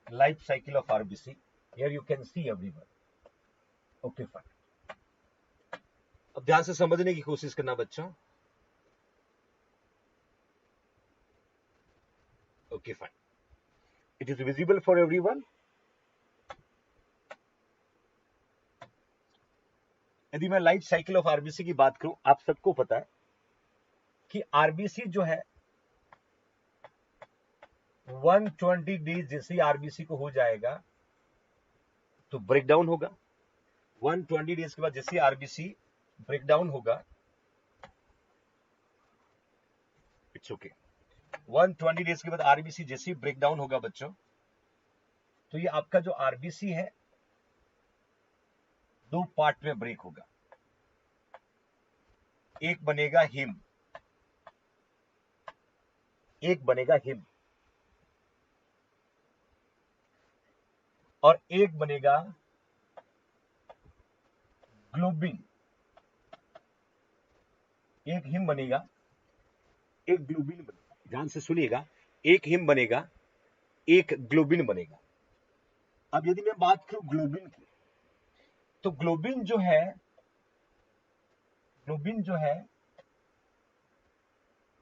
life cycle of RBC. Here you can see everyone. Okay, fine. अब ध्यान से समझने की कोशिश करना बच्चों. Okay, fine. It is visible for everyone. यदि मैं लाइफ साइकिल ऑफ आरबीसी की बात करूं, आप सबको पता है कि आरबीसी जो है 120 डेज जैसे आरबीसी को हो जाएगा तो ब्रेकडाउन होगा. 120 डेज के बाद जैसे आरबीसी ब्रेकडाउन होगा, इट्स ओके. 120 डेज के बाद आरबीसी जैसे ब्रेकडाउन होगा बच्चों, तो ये आपका जो आरबीसी है 2 पार्ट में ब्रेक होगा. एक बनेगा हिम, एक बनेगा हिम, और एक बनेगा ग्लोबिन. एक हिम बनेगा, एक ग्लोबिन बनेगा. ध्यान से सुनिएगा, एक हिम बनेगा, एक ग्लोबिन बनेगा. अब यदि मैं बात करूं ग्लोबिन की, तो ग्लोबिन जो है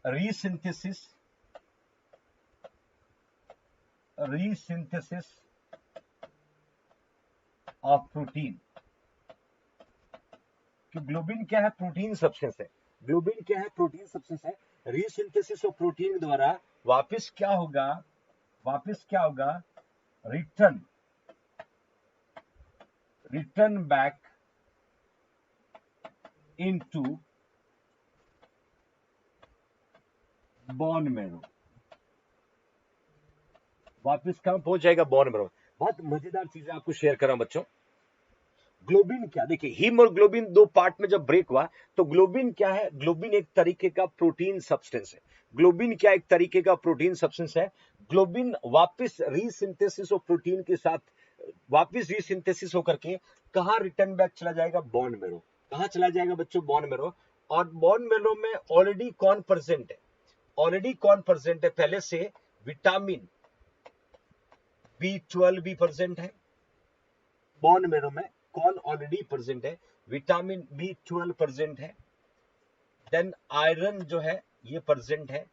रीसिंथेसिस ऑफ प्रोटीन. कि ग्लोबिन क्या है? प्रोटीन सब्सटेंस है. ग्लोबिन क्या है? प्रोटीन सब्सटेंस है. रीसिंथेसिस ऑफ प्रोटीन द्वारा वापस क्या होगा? Return back into bone marrow. वापस कहां पहुंच जाएगा? Bone marrow. बहुत मजेदार चीजें आपको शेयर कर रहा हूं बच्चों. ग्लोबिन क्या, देखिए हीम और ग्लोबिन 2 पार्ट में जब ब्रेक हुआ तो ग्लोबिन क्या है? ग्लोबिन एक तरीके का प्रोटीन सब्सटेंस है. ग्लोबिन क्या एक तरीके का प्रोटीन सब्सटेंस है. ग्लोबिन वापस रीसिंथेसिस ऑफ प्रोटीन के साथ वापस रीसिंथेसिस होकर के कहां रिटर्न बैक चला जाएगा? Bone marrow. कहां चला जाएगा बच्चों? Bone marrow. और बोन मैरो में ऑलरेडी कौन प्रेजेंट है? पहले से विटामिन B12 भी प्रेजेंट है. बोन मैरो में कौन ऑलरेडी प्रेजेंट है? विटामिन B12 प्रेजेंट है. देन आयरन जो है ये प्रेजेंट है,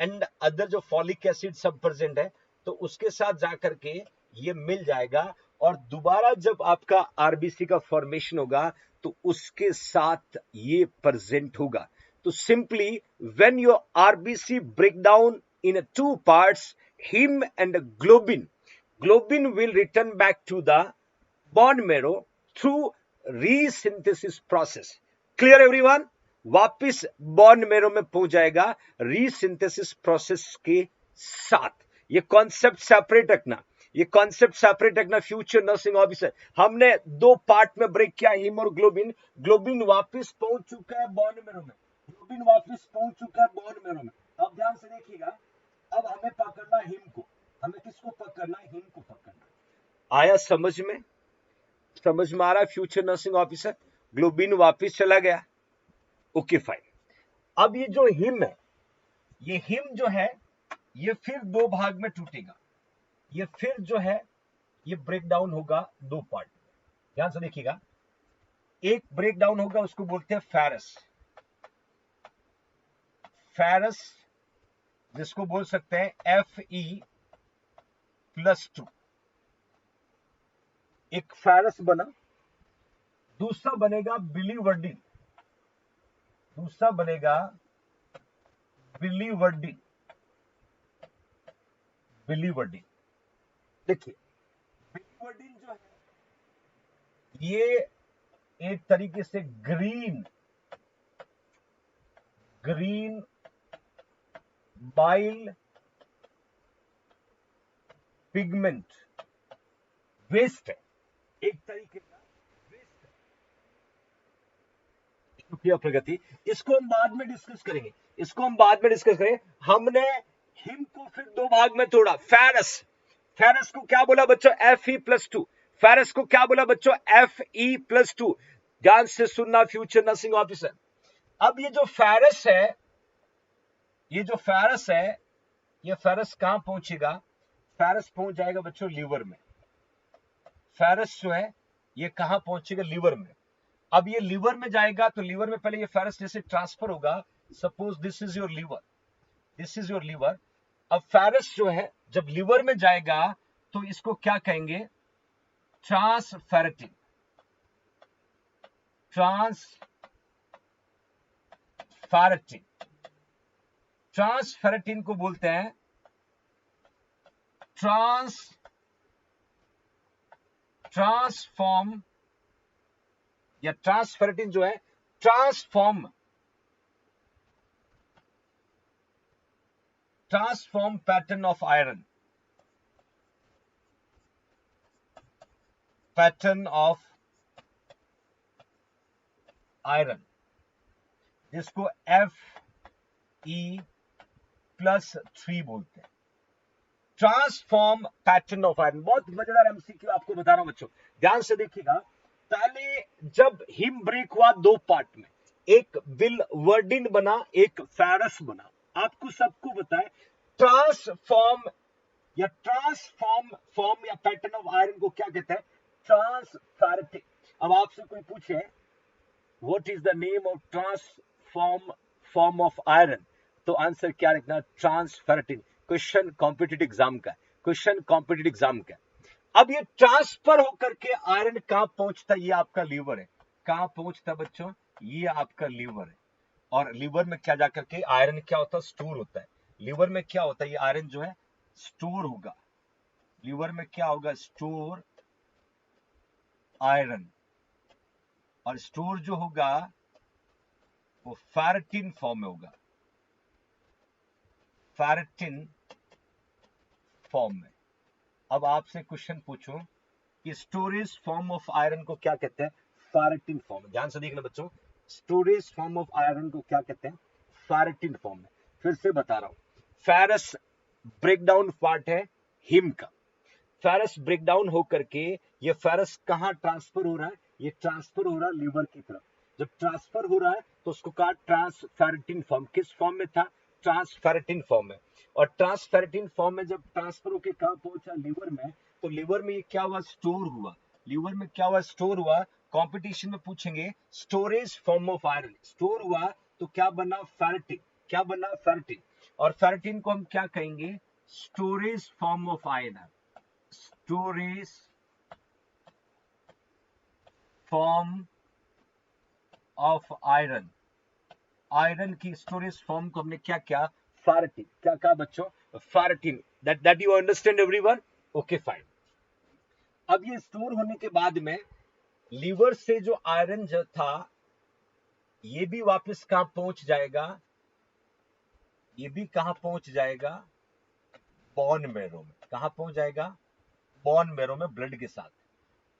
एंड अदर जो फॉलिक एसिड सब प्रेजेंट है. तो उसके साथ जाकर के ये मिल जाएगा, और दोबारा जब आपका आरबीसी का फॉर्मेशन होगा तो उसके साथ ये प्रेजेंट होगा. तो simply when your RBC break down in 2 parts, haem and globin will return back to the bone marrow through resynthesis process. Clear everyone? वापिस बॉन मैरो में पहुंच जाएगा रीसिंथेसिस प्रोसेस के साथ. ये कॉन्सेप्ट सेपरेट रखना. फ्यूचर नर्सिंग ऑफिसर, हमने 2 पार्ट में ब्रेक किया, हिम और ग्लोबिन वापिस पहुंच चुका है बॉन मैरो में. अब ध्यान से देखिएगा, अब हमें पकड़ना हिम को. हमें किसको पकड़ना है? हिम को पकड़ना. आया समझ में आ रहा? फ्यूचर नर्सिंग ऑफिसर, ग्लोबिन वापिस चला गया. Okay fine. अब ये जो हिम है, ये हिम जो है ये फिर 2 भाग में टूटेगा. ये फिर जो है ये ब्रेक डाउन होगा 2 पार्ट. ध्यान से देखिएगा, एक ब्रेक डाउन होगा, उसको बोलते हैं फेरस, जिसको बोल सकते हैं Fe+2. एक फेरस बना. दूसरा बनेगा बिलीवर्डिन. देखिए बिलीवर्डिन जो है ये एक तरीके से ग्रीन बाइल पिगमेंट वेस्ट है. एक तरीके का वेस्ट है. शुक्रिया प्रगति. इसको हम बाद में डिस्कस करेंगे. हमने हिम को फिर 2 भाग में तोड़ा. फेरस को क्या बोला बच्चों? Fe+2. Fe+2. ध्यान से सुनना फ्यूचर नर्सिंग ऑफिसर. अब ये जो फेरस है, ये फेरस कहां पहुंचेगा? फेरस पहुंच जाएगा बच्चों लीवर में। फेरस जो है ये कहां पहुंचेगा? लीवर में। अब ये लीवर में जाएगा तो लीवर में पहले ये फेरस जैसे ट्रांसफर होगा। Suppose this is your liver, this is your liver. अब फेरस जो है जब लीवर में जाएगा तो इसको क्या कहेंगे? ट्रांसफेरेटिन। ट्रांसफेरेटिन, ट्रांसफेरेटिन को बोलते हैं ट्रांसफॉर्म, या ट्रांसफेरेटिन जो है transform pattern of iron, pattern of iron, जिसको Fe+3 बोलते हैं। ट्रांसफॉर्म पैटर्न ऑफ आयरन, बहुत मजेदार एमसीक्यू आपको बता रहा हूं बच्चों, ध्यान से देखिएगा। पहले जब हिम ब्रेक हुआ दो पार्ट में, एक बिलवर्डिन बना, एक फेरस बना। आपको सबको बताए ट्रांसफॉर्म या फॉर्म या पैटर्न ऑफ आयरन को क्या कहते हैं? ट्रांसफेरेटिन। अब आपसे कोई पूछे what is the name of form of iron, तो आंसर क्या लिखना? ट्रांसफेरेटिन। क्वेश्चन कॉम्पिटिटिव एग्जाम का, क्वेश्चन कॉम्पिटिटिव एग्जाम का। अब ये ट्रांसफर होकर के आयरन कहां पहुंचता है? ये आपका लीवर है। कहां पहुंचता बच्चों? ये आपका लीवर है। और लीवर में क्या जाकर के आयरन क्या होता है? स्टोर होता है। लीवर में क्या होता है? ये आयरन जो है स्टोर होगा। लीवर में क्या होगा? Store iron. और स्टोर जो होगा वो फेरेटिन फॉर्म में होगा, फेरेटिन फॉर्म में। अब आपसे क्वेश्चन पूछूं कि स्टोरेज फॉर्म ऑफ आयरन को क्या कहते हैं? Ferritin form. ध्यान से देखना बच्चों, स्टोरेज फॉर्म ऑफ आयरन को क्या कहते हैं? फेरेटिन फॉर्म में। फिर से बता रहा हूं, फेरस ब्रेकडाउन पार्ट है हिम का। फेरस ब्रेकडाउन होकर के ये फेरस कहां ट्रांसफर हो रहा है? ये ट्रांसफर हो रहा है लीवर की तरफ। जब ट्रांसफर हो रहा है तो उसको कहा ट्रांसफेरेटिन फॉर्म। किस फॉर्म में था? ट्रांसफेरेटिन फॉर्म में। और ट्रांसफेरेटिन फॉर्म में जब ट्रांसफर होकर कहां पहुंचा? लीवर में। तो लीवर में ये क्या हुआ? स्टोर हुआ। लीवर में क्या हुआ? स्टोर हुआ। कंपटीशन में पूछेंगे storage form of iron, store हुआ तो क्या बना? फेरेटिन। क्या बना? फेरेटिन। और फेरेटिन को हम क्या कहेंगे? Storage form of iron, storage form of iron. Iron की स्टोरेज फॉर्म को हमने क्या किया? फेरेटिन। क्या कहा बच्चों? Ferritin. That you understand everyone? Okay fine. अब ये स्टोर होने के बाद में लीवर से जो आयरन जो था ये भी वापस कहां पहुंच जाएगा? ये भी कहां पहुंच जाएगा? बोन मैरो में। कहां पहुंच जाएगा? बोन मैरो में, ब्लड के साथ।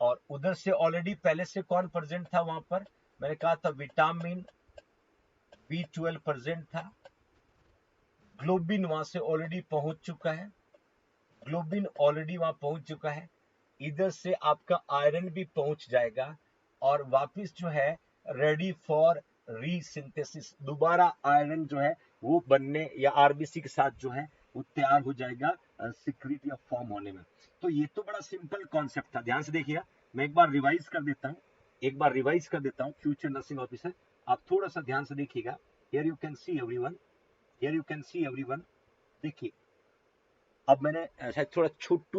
और उधर से ऑलरेडी पहले से कौन प्रेजेंट था वहां पर? मैंने कहा था विटामिन B12 प्रेजेंट था। ग्लोबिन वहां से ऑलरेडी पहुंच चुका है, ग्लोबिन ऑलरेडी वहां पहुंच चुका है। इधर से आपका आयरन भी पहुंच जाएगा और वापस जो है रेडी फॉर रीसिंथेसिस, दोबारा आयरन जो है वो बनने या आरबीसी के साथ जो है वो तैयार हो जाएगा सिक्रीट या फॉर्म होने में। तो ये तो बड़ा सिंपल कॉन्सेप्ट था। ध्यान से देखिएगा, मैं एक बार रिवाइज कर देता हूँ, फ्यूचर नर्सिंग ऑफिसर। आप थोड़ा सा ध्यान से देखिएगा। Here you can see everyone, देखिए अब मैंने शायद थोड़ा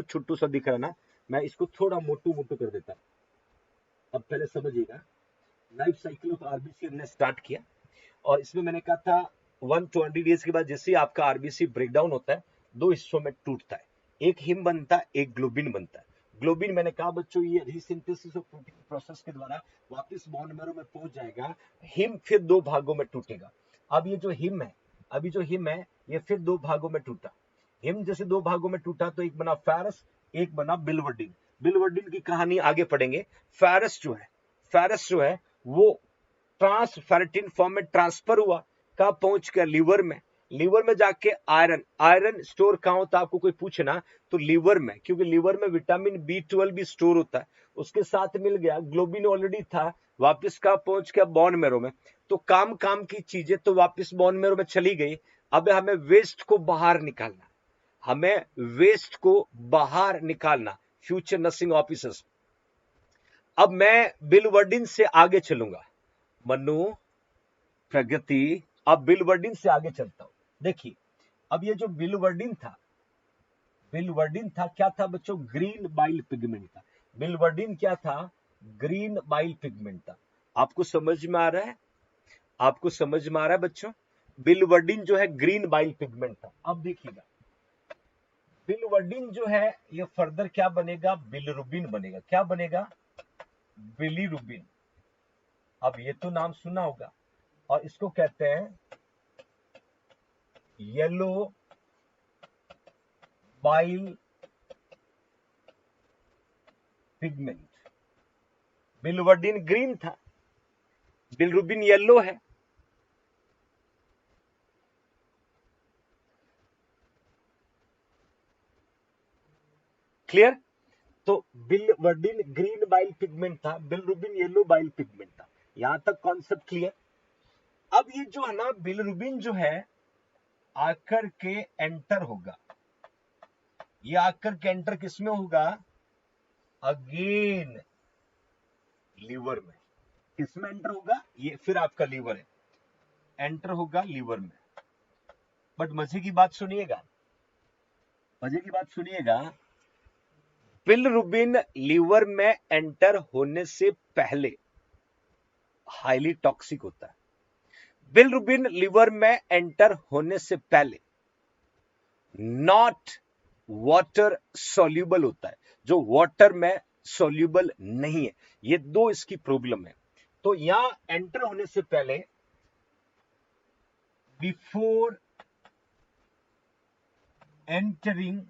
छोटू सा दिख रहा ना, मैं इसको थोड़ा मोटू कर देता हूं। अब पहले समझिएगा, लाइफ साइकिल ऑफ आरबीसी हमने स्टार्ट किया और इसमें मैंने कहा था 120 डेज के बाद जैसे ही आपका आरबीसी ब्रेकडाउन होता है दो हिस्सों में टूटता है, एक हिम बनता है, एक ग्लोबिन बनता है। ग्लोबिन मैंने कहा बच्चों ये रीसिंथेसिस ऑफ प्रोटीन प्रोसेस के द्वारा वापस बोन मैरो में पहुंच जाएगा। हिम फिर दो भागों में टूटेगा। अब ये जो हिम है ये फिर दो भागों में टूटा। हिम जैसे दो भागों में टूटा तो एक बना फेरस, एक बना बिलवर्डिन। बिलवर्डिन की कहानी आगे पढ़ेंगे। फेरस जो है वो ट्रांसफेरेटिन फॉर्म में ट्रांसफर हुआ, कहां पहुंच गया? लीवर में जाके आयरन स्टोर कहां होता है? आपको कोई पूछे ना तो लीवर में, क्योंकि लीवर में विटामिन B12 भी स्टोर होता है। उसके साथ मिल गया, ग्लोबिन ऑलरेडी था, वापस कहां पहुंच गया? बोन मैरो में। तो काम की चीजें तो वापस बोन मैरो में चली गई। अब हमें वेस्ट को बाहर निकालना, हमें वेस्ट को बाहर निकालना, फ्यूचर नर्सिंग ऑफिसर्स। अब मैं बिलवर्डिन से आगे चलूंगा, मनु, प्रगति, अब बिलवर्डिन से आगे चलता हूं। देखिए अब ये जो बिलवर्डिन था, बिलवर्डिन था क्या था बच्चों? ग्रीन बाइल पिगमेंट था। बिलवर्डिन क्या था? ग्रीन बाइल पिगमेंट था। आपको समझ में आ रहा है? आपको समझ में आ रहा है बच्चों? बिलवर्डिन जो है ग्रीन बाइल पिगमेंट था। अब देखिएगा बिलवर्डिन जो है ये फर्दर क्या बनेगा? बिलिरुबिन बनेगा। क्या बनेगा? बिलिरुबिन। अब ये तो नाम सुना होगा, और इसको कहते हैं येलो बाइल पिगमेंट। बिलवर्डिन ग्रीन था, बिलिरुबिन येलो है। क्लियर? तो बिलवर्डिन ग्रीन बाइल पिगमेंट था, बिलिरुबिन येलो बाइल पिगमेंट था। यहां तक कॉन्सेप्ट क्लियर? अब ये जो है ना बिलिरुबिन जो है आकर के एंटर होगा, ये आकर के एंटर किसमें होगा? अगेन लीवर में। किसमें एंटर होगा? ये फिर आपका लीवर है, एंटर होगा लीवर में। बट मजे की बात सुनिएगा, मजे की बात सुनिएगा, बिलिरुबिन लीवर में एंटर होने से पहले हाईली टॉक्सिक होता है। बिलिरुबिन लीवर में एंटर होने से पहले नॉट वाटर सोल्यूबल होता है, जो वाटर में सोल्यूबल नहीं है। ये दो इसकी प्रॉब्लम है। तो यहां एंटर होने से पहले, before entering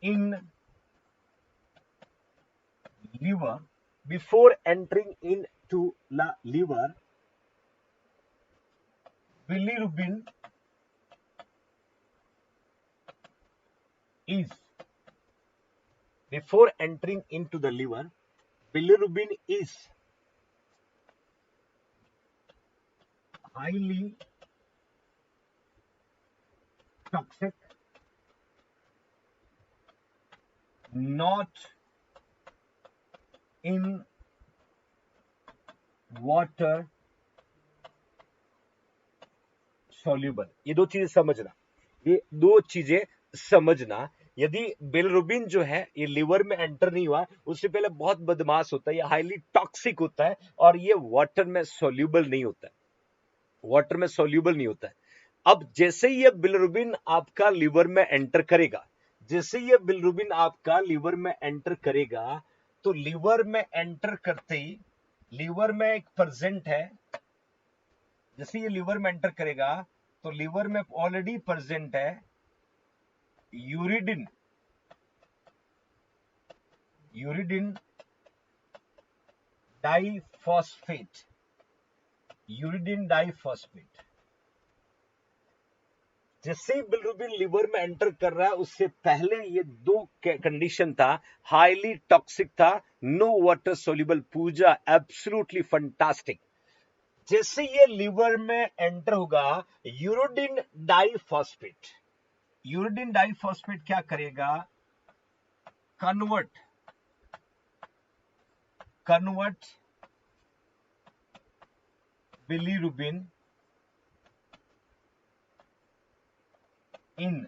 in liver, before entering into the liver, bilirubin is, before entering into the liver, bilirubin is highly toxic, not in water soluble। ये दो चीजें समझना, ये दो चीजें समझना। यदि बिलिरुबिन जो है ये लिवर में एंटर नहीं हुआ, उससे पहले बहुत बदमाश होता है, ये हाईली टॉक्सिक होता है, और ये वाटर में सोल्यूबल नहीं होता है, वाटर में सोल्यूबल नहीं होता है। अब जैसे ही ये बिलिरुबिन आपका लिवर में एंटर करेगा, जैसे ये बिलिरुबिन आपका लिवर में एंटर करेगा, तो लिवर में एंटर करते ही लिवर में एक प्रेजेंट है, जैसे ये लिवर में एंटर करेगा तो लिवर में ऑलरेडी प्रेजेंट है uridine, uridine diphosphate, uridine diphosphate. जैसे ही बिलिरुबिन लिवर में एंटर कर रहा है, उससे पहले ये दो कंडीशन था, हाईली टॉक्सिक था, नो वाटर सोल्यूबल। पूजा एब्सोल्युटली फंटास्टिक। जैसे ये लिवर में एंटर होगा, यूरिडिन डाइफॉस्फेट, यूरिडिन डाइफॉस्फेट क्या करेगा? Convert bilirubin in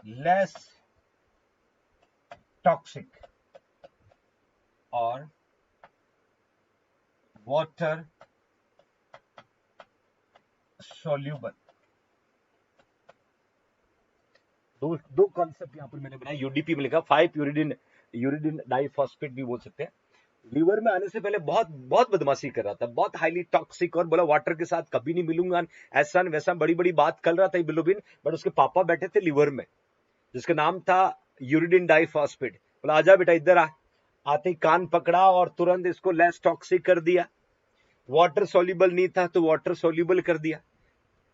less toxic और वाटर सोल्यूबल। दो कॉन्सेप्ट यहां पर मैंने बनाया, यूडीपी में लिखा 5 यूरिडिन, यूरिडिन डाइफॉस्फेट भी बोल सकते हैं। लीवर में आने से पहले बहुत बहुत बदमाशी कर रहा था, बहुत हाईली टॉक्सिक, और बोला वाटर के साथ कभी नहीं मिलूंगा, ऐसा वैसा बड़ी बड़ी बात कर रहा था बिलिरुबिन। बट उसके पापा बैठे थे लिवर में, जिसका नाम था यूरिडिन डाइफॉस्फेट। बोला आजा बेटा इधर आ, आते ही कान पकड़ा और तुरंत इसको लेस टॉक्सिक कर दिया। वाटर सोल्यूबल नहीं था तो वाटर सोल्यूबल कर दिया।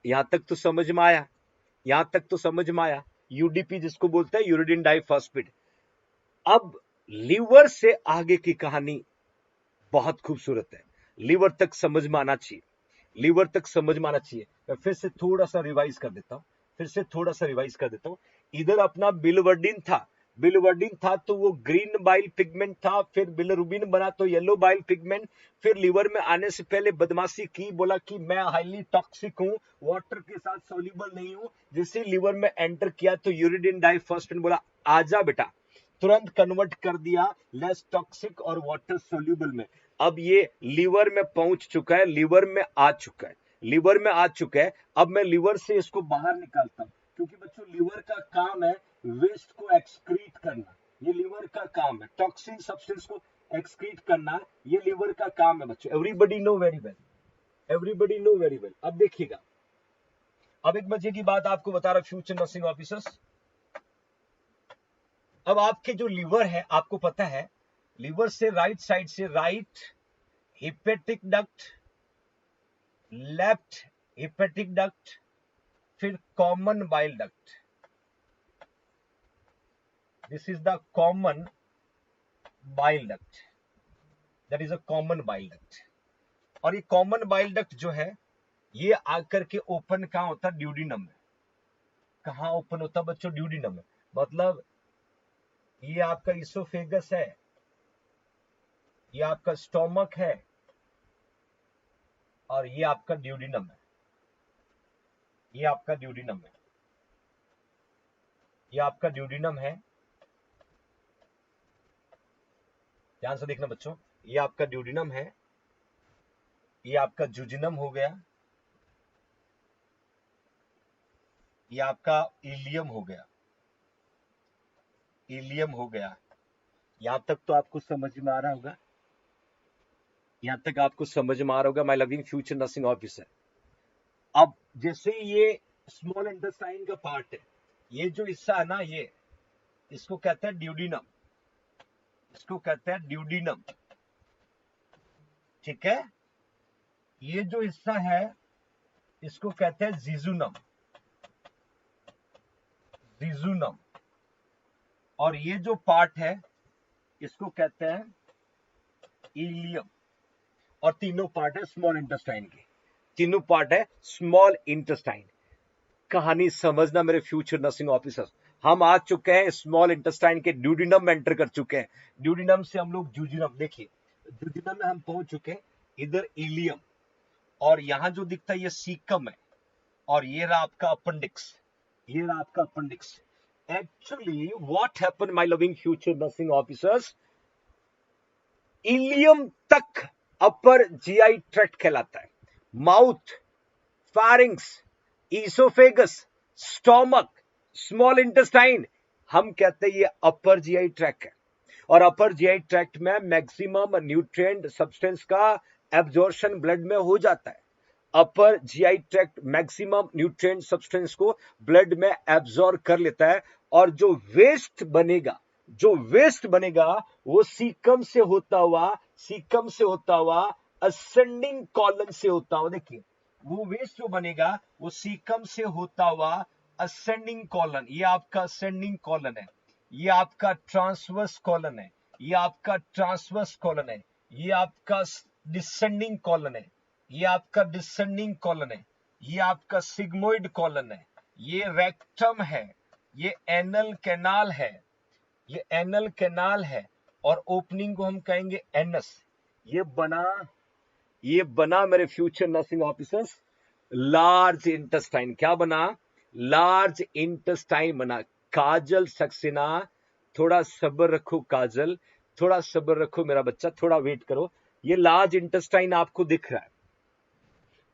यहां तक तो समझ में आया? यहां तक तो समझ में आया? यूडीपी जिसको बोलते हैं यूरिडिन डाइफॉस्फेट। अब लीवर से आगे की कहानी बहुत खूबसूरत है, लीवर तक समझ में आना चाहिए। लीवर तक समझ में आना चाहिए। मैं फिर से थोड़ा सा रिवाइज कर देता हूँ, इधर अपना बिलिवर्डिन था तो वो ग्रीन बाइल पिगमेंट था, फिर बिलिरुबिन बना तो येलो बाइल पिगमेंट, फिर लीवर में आने से पहले बदमाशी की, बोला कि मैं हाईली टॉक्सिक हूँ, वाटर के साथ सोल्यूबल नहीं हूँ। जैसे लीवर में एंटर किया तो यूरिडिन डाइफॉस्फेट बोला आजा बेटा, तुरंत कन्वर्ट कर दिया लेस टॉक्सिक और वाटर सोल्यूबल में। अब ये लीवर में पहुंच चुका है, लीवर में आ चुका है। अब मैं लीवर से इसको बाहर निकालता हूं, क्योंकि बच्चों लीवर का काम है वेस्ट को एक्सक्रीट करना, ये लीवर का काम है, टॉक्सिन सब्सटेंस को एक्सक्रीट करना, ये लीवर का काम है बच्चों। Everybody know very well. अब देखिएगा, अब एक मजे की बात आपको बता रहा फ्यूचर नर्सिंग ऑफिसर्स। अब आपके जो लीवर है, आपको पता है लीवर से राइट साइड से right hepatic duct, left hepatic duct, फिर common bile duct. This is the common bile duct, that is a common bile duct. और ये कॉमन बाइल डक्ट जो है ये आकर के ओपन कहां होता है? ड्यूडिनम में। कहां ओपन होता है बच्चों? ड्यूडिनम में। मतलब ये आपका इसोफेगस है, ये आपका स्टोमक है, और ये आपका ड्यूडिनम है, ये आपका ड्यूडिनम है, ये आपका ड्यूडिनम है। ध्यान से देखना बच्चों, ये आपका ड्यूडिनम है, ये आपका जुजिनम हो गया, ये आपका इलियम हो गया, इलियम हो गया। यहां तक तो आपको समझ में आ रहा होगा, यहां तक आपको समझ में आ रहा होगा my loving future nursing officer. अब जैसे ये स्मॉल इंटेस्टाइन का पार्ट है, ये जो हिस्सा है ना, ये इसको कहते हैं ड्यूडिनम, इसको कहते हैं ड्यूडिनम, ठीक है। ये जो हिस्सा है इसको कहते हैं जिजुनम, जिजुनम। और ये जो पार्ट है इसको कहते हैं इलियम। और तीनों पार्ट है स्मॉल इंटेस्टाइन के, तीनों पार्ट है स्मॉल इंटेस्टाइन। कहानी समझना मेरे फ्यूचर नर्सिंग ऑफिसर्स, हम आ चुके हैं स्मॉल इंटेस्टाइन के ड्यूडिनम में एंटर कर चुके हैं, ड्यूडिनम से हम लोग जुजिनम, देखिए जुजिनम में हम पहुंच चुके हैं, इधर इलियम, और यहां जो दिखता है ये सीकम है, और ये रहा आपका अपेंडिक्स, ये रहा आपका appendix. Actually what happened my loving future nursing officers, ileum तक अपर जीआई ट्रैक्ट कहलाता है। Mouth, pharynx, oesophagus, stomach, small intestine, हम कहते हैं ये अपर जीआई ट्रैक्ट है। और अपर जीआई ट्रैक्ट में मैक्सिमम न्यूट्रिएंट सब्सटेंस का एब्जॉर्प्शन ब्लड में हो जाता है। Upper GI tract maximum nutrient substance को ब्लड में एब्जॉर्ब कर लेता है, और जो वेस्ट बनेगा, वो सीकम से होता हुआ असेंडिंग कॉलन से होता हुआ, देखिए वो वेस्ट जो बनेगा वो सीकम से होता हुआ असेंडिंग कॉलन, ये आपका असेंडिंग कॉलन है, ये आपका ट्रांसवर्स कॉलन है, ये आपका ट्रांसवर्स कॉलन है, ये आपका डिसेंडिंग कॉलन है, ये आपका डिसेंडिंग कॉलन है, ये आपका सिग्मोइड कॉलन है, ये रेक्टम है, ये एनल कैनाल है, ये एनल कैनाल है, और ओपनिंग को हम कहेंगे एनस। ये बना मेरे future nursing officers large intestine. क्या बना? लार्ज इंटेस्टाइन बना। काजल सक्सेना, थोड़ा सब्र रखो काजल, थोड़ा सब्र रखो मेरा बच्चा, थोड़ा वेट करो। ये लार्ज इंटेस्टाइन आपको दिख रहा है।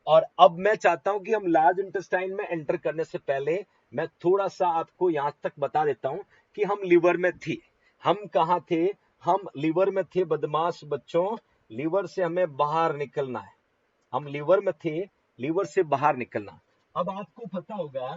और अब मैं चाहता हूं कि हम लार्ज इंटेस्टाइन में एंटर करने से पहले मैं थोड़ा सा आपको यहां तक बता देता हूं कि हम लीवर में थे। हम कहां थे? हम लीवर में थे बदमाश बच्चों। लीवर से हमें बाहर निकलना है, हम लीवर में थे, लीवर से बाहर निकलना। अब आपको पता होगा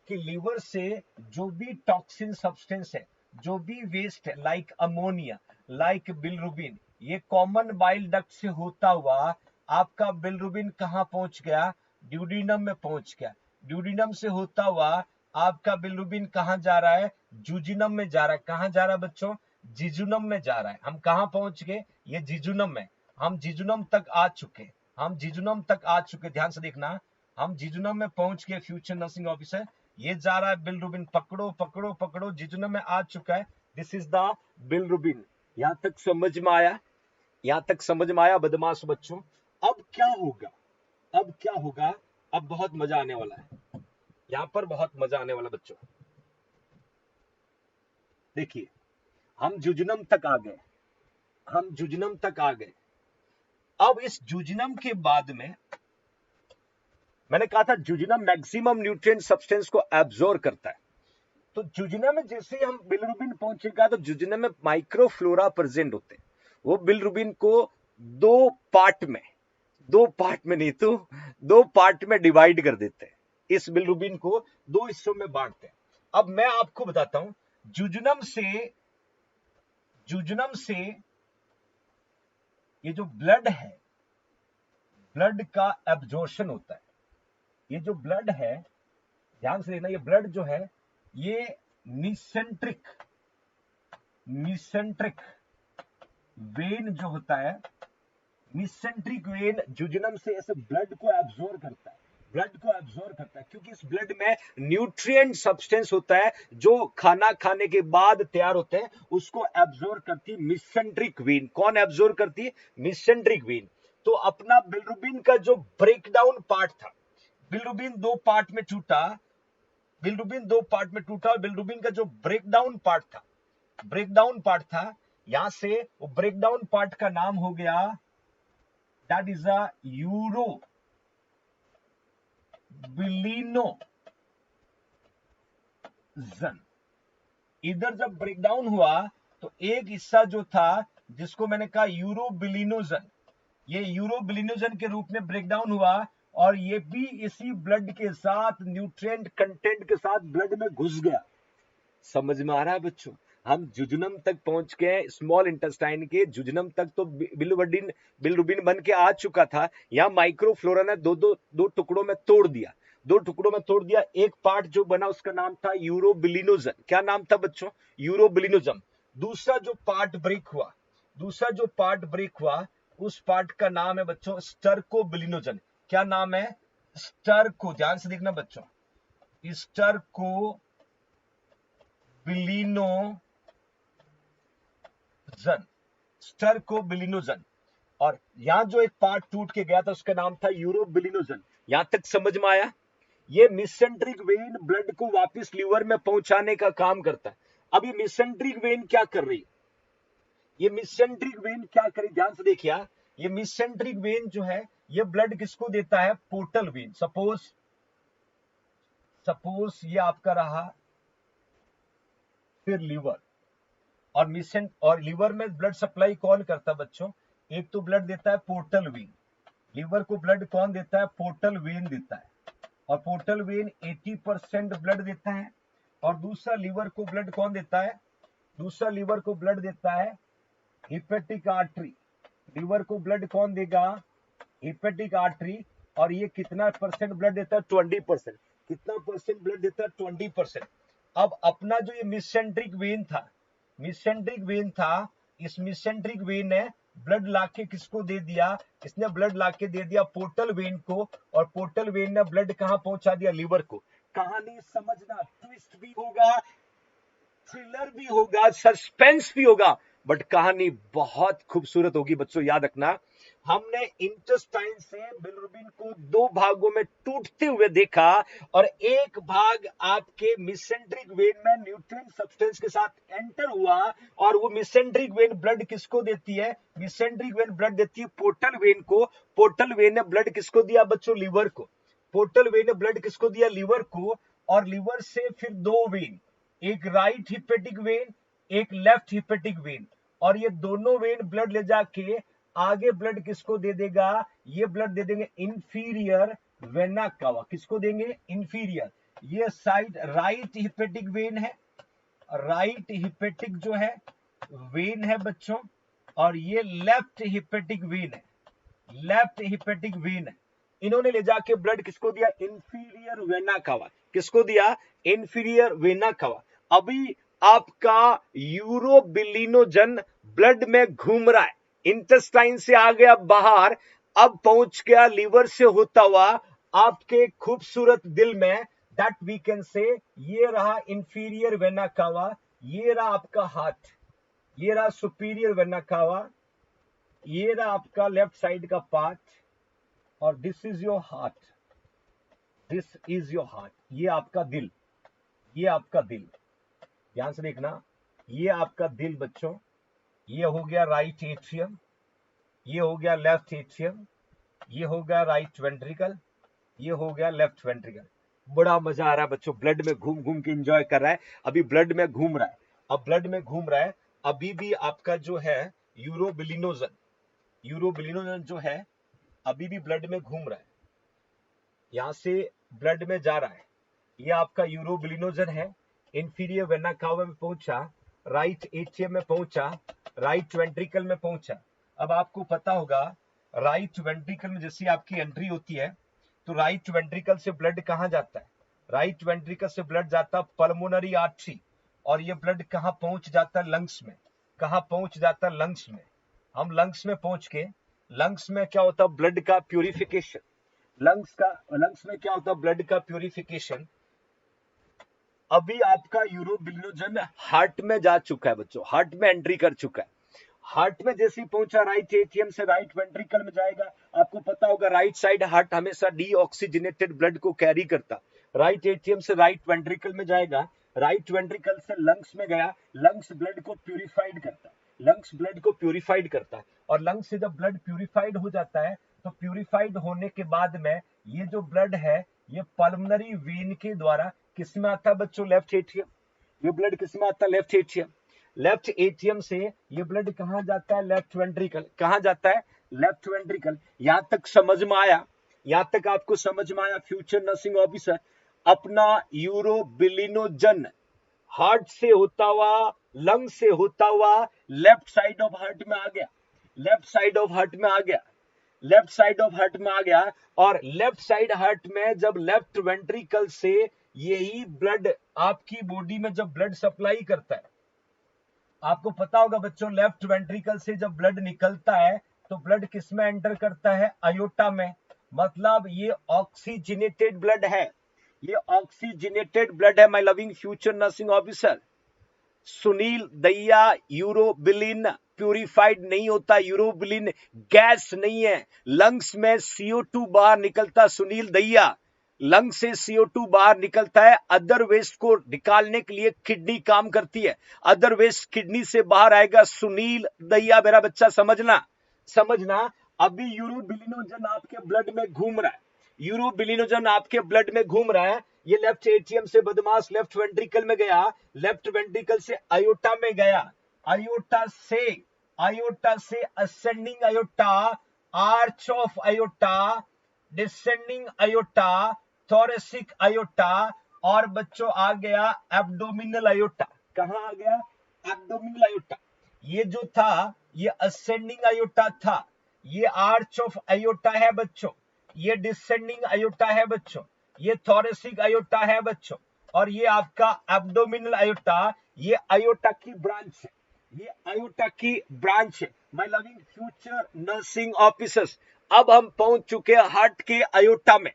कि लीवर से जो भी टॉक्सिन सब्सटेंस है, जो भी वेस्ट है, लाइक अमोनिया, लाइक बिलिरुबिन, ये कॉमन बाइल डक्ट से होता हुआ आपका बिलिरुबिन कहां पहुंच गया? ड्यूडिनम में पहुंच गया। ड्यूडिनम से होता हुआ आपका बिलिरुबिन कहां जा रहा है? जुजिनम में जा रहा है। कहां जा रहा है बच्चों? जिजुनम में जा रहा है। हम कहां पहुंच गए? ये जिजुनम में, हम जिजुनम तक आ चुके हैं। हम जिजुनम तक आ चुके, ध्यान से देखना, हम जिजुनम में पहुंच गए फ्यूचर नर्सिंग ऑफिसर। ये जा रहा है बिलरुबिन, पकड़ो पकड़ो पकड़ो, जिजुनम में आ चुका है। This is the bilirubin. यहां तक समझ में आया? यहां तक समझ में आया बदमाश बच्चों? अब क्या होगा, अब क्या होगा, अब बहुत मजा आने वाला है, यहां पर बहुत मजा आने वाला बच्चों। देखिए हम जुजनम तक आ गए, हम जुजनम तक आ गए। अब इस जुजनम के बाद में मैंने कहा था जुजनम मैक्सिमम न्यूट्रिएंट सब्सटेंस को एब्जॉर्ब करता है। तो जुजनम में जैसे हम बिलरुबिन पहुंचेगा तो जुजनम में माइक्रोफ्लोरा प्रेजेंट होते हैं। वो बिलरुबिन को दो पार्ट में नहीं तो दो पार्ट में डिवाइड कर देते हैं। इस बिलरुबिन को दो हिस्सों में बांटते हैं। अब मैं आपको बताता हूं, जुजनम से ये जो ब्लड है, ब्लड का एब्जॉर्प्शन होता है। ये जो ब्लड है, ध्यान से देखना, ये ब्लड जो है ये मिसेंट्रिक वेन जो होता है, मिसेंट्रिक वेन जुजनम से ऐसे ब्लड को एब्जॉर्ब करता है, क्योंकि इस ब्लड में न्यूट्रिएंट सब्सटेंस होता है जो खाना खाने के बाद तैयार होते हैं, उसको एब्जॉर्ब करती है मिसेंट्रिक वेन। कौन एब्जॉर्ब करती है? मिसेंट्रिक वेन। तो अपना बिलरुबिन का जो ब्रेकडाउन पार्ट था, बिलरुबिन दो पार्ट में टूटा, बिलरुबिन का जो ब्रेकडाउन पार्ट था, यहां से वो ब्रेकडाउन पार्ट का नाम हो गया, दैट इज अ यूरोबिलिनोजन। इधर जब ब्रेकडाउन हुआ तो एक हिस्सा जो था जिसको मैंने कहा यूरोबिलिनोजन, ये यूरोबिलिनोजन के रूप में ब्रेकडाउन हुआ, और ये भी इसी ब्लड के साथ, न्यूट्रिएंट कंटेंट के साथ ब्लड में घुस गया। समझ में आ रहा है बच्चों? हम जुजनम तक पहुंच गए, स्मॉल इंटेस्टाइन के जुजनम तक तो बिलरुबिन बन के आ चुका था। यहाँ माइक्रोफ्लोरा ने दो टुकड़ों में तोड़ दिया, एक पार्ट जो बना उसका नाम था यूरोबिलिनोजन। क्या नाम था बच्चों? यूरोबिलिनोजन। दूसरा जो पार्ट ब्रेक हुआ उस पार्ट का नाम है बच्चों स्टर्कोबिलिनोजन। क्या नाम है? स्टर्को, ध्यान से देखना बच्चों, स्टर्कोबिलिनोजन। और यहां जो एक पार्ट टूट के गया था उसका नाम था यूरोबिलिनोजन। यहां तक समझ में आया? ये मिसेंट्रिक वेन ब्लड को वापस लीवर में पहुंचाने का काम करता है। अब ये मिसेंट्रिक वेन क्या कर रही? ध्यान से देखिए, ये मिसेंट्रिक वेन जो है ये ब्लड किसको देता है? Portal vein. सपोज ये आपका रहा, फिर लीवर, और लीवर में ब्लड सप्लाई कौन करता है बच्चों? एक तो ब्लड देता है पोर्टल वेन, लीवर को ब्लड कौन देता है? पोर्टल वेन देता है, और पोर्टल वेन 80% ब्लड देता है। और दूसरा लीवर को ब्लड कौन देता है? Hepatic artery. लीवर को ब्लड कौन देगा? Hepatic artery. और ये कितना परसेंट ब्लड देता है? 20%। कितना परसेंट ब्लड देता है? 20%। अब अपना जो ये मिसेंट्रिक वेन था, इस मिसेंट्रिक वेन ने ब्लड लाके किसको दे दिया? इसने ब्लड लाके दे दिया पोर्टल वेन को, और पोर्टल वेन ने ब्लड कहां पहुंचा दिया? लीवर को। कहानी समझना, ट्विस्ट भी होगा, थ्रिलर भी होगा, सस्पेंस भी होगा, बट कहानी बहुत खूबसूरत होगी बच्चों। याद रखना, हमने इंटेस्टाइन से बिलरुबिन को दो भागों में टूटते हुए देखा, और एक भाग आपके मिसेंट्रिक वेन में न्यूट्रिएंट सब्सटेंस के साथ एंटर हुआ, और वो मिसेंट्रिक वेन ब्लड किसको देती है? मिसेंट्रिक वेन ब्लड देती है पोर्टल वेन को। पोर्टल वेन ने ब्लड किसको दिया बच्चों? लीवर को। पोर्टल वेन ने ब्लड किसको दिया? लीवर को। और लीवर से फिर दो वेन, एक राइट हिपेटिक वेन, एक लेफ्ट हिपेटिक वेन, और ये दोनों वेन ब्लड ले जाके आगे ब्लड किसको दे देगा? ये ब्लड दे देंगे इंफीरियर वेना कावा। किसको देंगे? इंफीरियर। ये साइड राइट हिपेटिक वेन है, राइट हिपेटिक जो है वेन है बच्चों, और ये लेफ्ट हिपेटिक वेन है, इन्होंने ले जाके ब्लड किसको दिया? Inferior vena cava. किसको दिया? Inferior vena cava. अभी आपका यूरोबिलिनोजन ब्लड में घूम रहा है, इंटेस्टाइन से आ गया बाहर, अब पहुंच गया लीवर से होता हुआ आपके खूबसूरत दिल में, दैट वी कैन से ये रहा इंफीरियर वेना कावा, ये रहा आपका हार्ट, ये रहा सुपीरियर वेना कावा, ये रहा आपका लेफ्ट साइड का पार्ट, और this is your heart, this is your heart, ये आपका दिल, ये आपका दिल, ध्यान से देखना, ये आपका दिल बच्चों, ये हो गया राइट एट्रियम, ये हो गया लेफ्ट एट्रियम, ये हो गया राइट वेंट्रिकल, ये हो गया लेफ्ट वेंट्रिकल। बड़ा मजा आ रहा है बच्चों, ब्लड में घूम घूम के एंजॉय कर रहा है, अभी ब्लड में घूम रहा है, अब ब्लड में घूम रहा है, अभी भी आपका जो है यूरोबिलिनोजन, यूरोबिलिनोजन जो है अभी भी ब्लड में घूम रहा है, यहां से ब्लड में जा रहा है, ये आपका यूरोबिलिनोजन है, इंफीरियर वेना कावा में पहुंचा, राइट एट्रियम में पहुंचा, राइट वेंट्रिकल में पहुंचा। अब आपको पता होगा राइट वेंट्रिकल में जैसी आपकी एंट्री होती है, तो राइट वेंट्रिकल से ब्लड कहां जाता है, राइट वेंट्रिकल से ब्लड जाता है पल्मोनरी आर्टरी, और ये ब्लड कहां पहुंच जाता है, लंग्स में, कहां पहुंच जाता है, लंग्स में। हम लंग्स में पहुंच के, लंग्स में क्या होता है, ब्लड का प्यूरिफिकेशन, लंग्स में क्या होता है, ब्लड का प्यूरिफिकेशन। अभी आपका यूरोबिलिनोजन हार्ट में जा चुका है बच्चों, हार्ट में एंट्री कर चुका है, हार्ट में जैसे ही पहुंचा राइट एट्रियम से राइट वेंट्रिकल में जाएगा। आपको पता होगा राइट साइड हार्ट हमेशा डीऑक्सीजनेटेड ब्लड को कैरी करता, राइट एट्रियम से राइट वेंट्रिकल में जाएगा, राइट वेंट्रिकल से लंग्स में गया, लंग्स ब्लड को प्यूरिफाइड करता, लंग्स ब्लड को प्यूरिफाइड करता है, और लंग्स से जब ब्लड प्यूरिफाइड हो जाता है, तो प्यूरिफाइड होने के बाद में ये जो ब्लड है ये पल्मोनरी वेन के द्वारा किस में आता है बच्चों, लेफ्ट एट्रियम, ये ब्लड किस में आता है, लेफ्ट एट्रियम, लेफ्ट एट्रियम से ये ब्लड कहां जाता है, लेफ्ट वेंट्रिकल, कहां जाता है, लेफ्ट वेंट्रिकल। यहां तक समझ में आया, यहां तक आपको समझ में आया फ्यूचर नर्सिंग ऑफिसर, अपना यूरोबिलिनोजन हार्ट से होता हुआ, लंग से होता हुआ लेफ्ट साइड ऑफ हार्ट में आ गया, लेफ्ट साइड ऑफ हार्ट में आ गया, लेफ्ट साइड ऑफ हार्ट में आ गया, और लेफ्ट साइड हार्ट में जब लेफ्ट वेंट्रिकल से यही ब्लड आपकी बॉडी में जब ब्लड सप्लाई करता है, आपको पता होगा बच्चों लेफ्ट वेंट्रिकल से जब ब्लड निकलता है तो ब्लड किस में एंटर करता है, अयोटा में, मतलब ये ऑक्सीजनेटेड ब्लड है, ये ऑक्सीजनेटेड ब्लड है my loving future nursing officer. Sunil दैया, यूरोबिलिन प्यूरिफाइड नहीं होता, यूरोबिलिन गैस नहीं है, लंग्स में CO2 बाहर निकलता, सुनील दैया लंग से CO2 बाहर निकलता है, अदर वेस्ट को निकालने के लिए किडनी काम करती है, अदर वेस्ट किडनी से बाहर आएगा, सुनील दैया मेरा बच्चा समझना, समझना। अभी यूरोबिलिनोजन आपके ब्लड में घूम रहा है, यूरोबिलिनोजन आपके ब्लड में घूम रहा है, ये लेफ्ट एट्रियम से बदमाश लेफ्ट वेंट्रिकल में गया, लेफ्ट वेंट्रिकल से अयोटा में गया, अयोटा से ascending aorta, arch of aorta, descending aorta, thoracic aorta, और बच्चों आ गया एब्डोमिनल अयोटा। कहां आ गया, एब्डोमिनल अयोटा। ये जो था ये असेंडिंग अयोटा था, ये आर्च ऑफ अयोटा है बच्चों, ये डिसेंडिंग अयोटा है बच्चों, ये थोरेसिक अयोटा है बच्चों, और ये आपका एब्डोमिनल अयोटा, ये अयोटा की ब्रांच है, ये अयोटा की ब्रांच है my loving future nursing officers. अब हम पहुंच चुके हैं हार्ट के अयोटा में,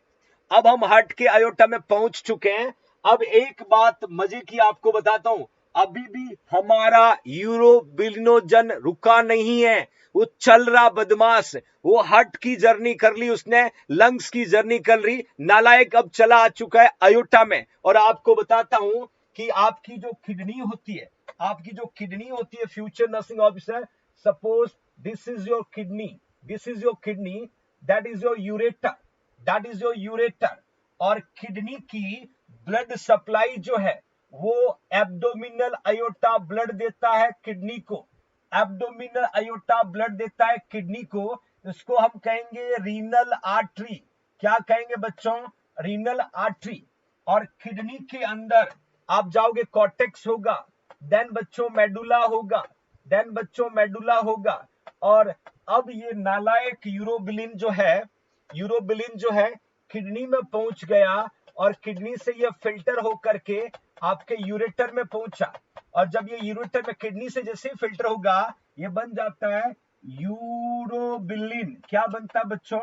अब हम हार्ट के अयोटा में पहुंच चुके हैं। अब एक बात मजे की आपको बताता हूं, अभी भी हमारा यूरोबिलिनोजन रुका नहीं है, वो चल रहा बदमाश, वो हार्ट की जर्नी कर ली उसने, लंग्स की जर्नी कर ली, नालायक अब चला आ चुका है अयोटा में। और आपको बताता हूं कि आपकी जो किडनी होती है, आपकी जो किडनी होती है future nursing officer, suppose this is your kidney, this is your kidney, that is your ureter, that is your ureter. और किडनी की ब्लड सप्लाई जो है वो एब्डोमिनल अयोटा ब्लड देता है किडनी को, एब्डोमिनल अयोटा ब्लड देता है किडनी को, इसको हम कहेंगे रीनल आर्टरी। क्या कहेंगे बच्चों, रीनल आर्टरी। और किडनी के अंदर आप जाओगे कॉर्टेक्स होगा, देन बच्चों मेडुला होगा, देन बच्चों मेडुला होगा। और अब ये नालायक यूरोबिलिन जो है, यूरोबिलिन जो है किडनी में पहुंच गया, और किडनी से ये फिल्टर होकर के आपके यूरेटर में पहुंचा, और जब ये यूरेटर में किडनी से जैसे फिल्टर होगा ये बन जाता है यूरोबिलिन क्या बनता है बच्चों?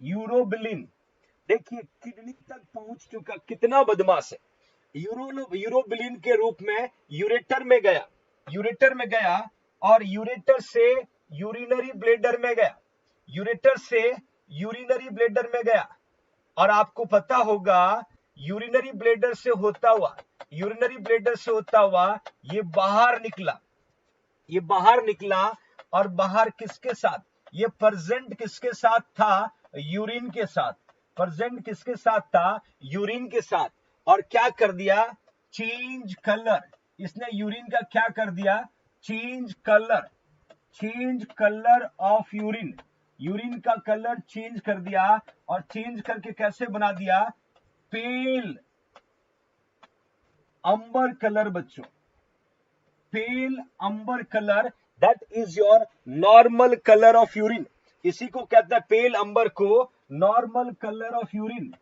यूरोबिलिन। देखिए किडनी तक पहुंच चुका, कितना बदमाश है। यूरोबिलिन के रूप में यूरेटर में गया, यूरेटर में गया और यूरेटर से यूरिनरी ब्लेडर में गया, यूरेटर से यूरिनरी ब्लेडर में गया। और आपको पता होगा यूरिनरी ब्लेडर से होता हुआ, यूरिनरी ब्लेडर से होता हुआ ये बाहर निकला, ये बाहर निकला। और बाहर किसके साथ? ये प्रेजेंट किसके साथ था? यूरिन के साथ। प्रेजेंट किसके साथ था? यूरिन के साथ। और क्या कर दिया? Change colour. इसने यूरिन का क्या कर दिया? Change colour, change colour of urine. Urine का कलर चेंज कर दिया। और चेंज करके कैसे बना दिया? पेल अंबर कलर बच्चों, pale amber colour, that is your normal colour of urine. इसी को कहते हैं, पेल अंबर को normal colour of urine,